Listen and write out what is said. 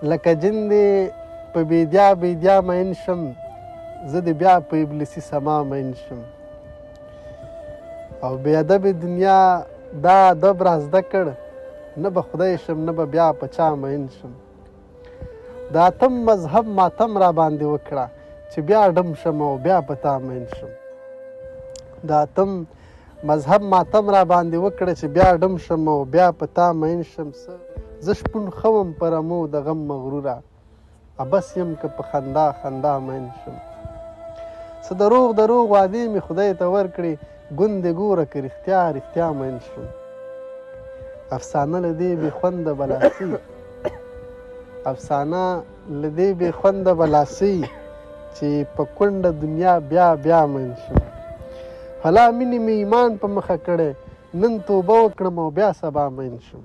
لکه جن دې په بیدیا بیدیا مین شم، زه دې بیا په ابلیسي سما مین شم. او بې ادبې دنیا دا ادب را زده کړ، نه به خدای شم نه به بیا په چا مین شم. د اتم مذهب ماتم را باندې وکړه چې بیا ډم شم او بیا په تا مین شم. د اتم مذهب ماتم را باندې وکړه چې بیا ډم شم او بیا په تا مین شم. زه شپون ښه وم په رمو د غم مغروره، ابس یم که په خندا خندا مین شم. څه دروغ دروغ وعدې مې خدای ته ورکړې، ګوندې ګوره که رښتیا رښتیا مین شم. افسانه له دې بې خونده بلاسي، افسانه له دې بې خونده بلاسي، چې په کونډه دنیا بیا بیا مین شم. فلا مینې مې ایمان په مخه کړی، نن توبه وکړم او بیا سبا مین شم.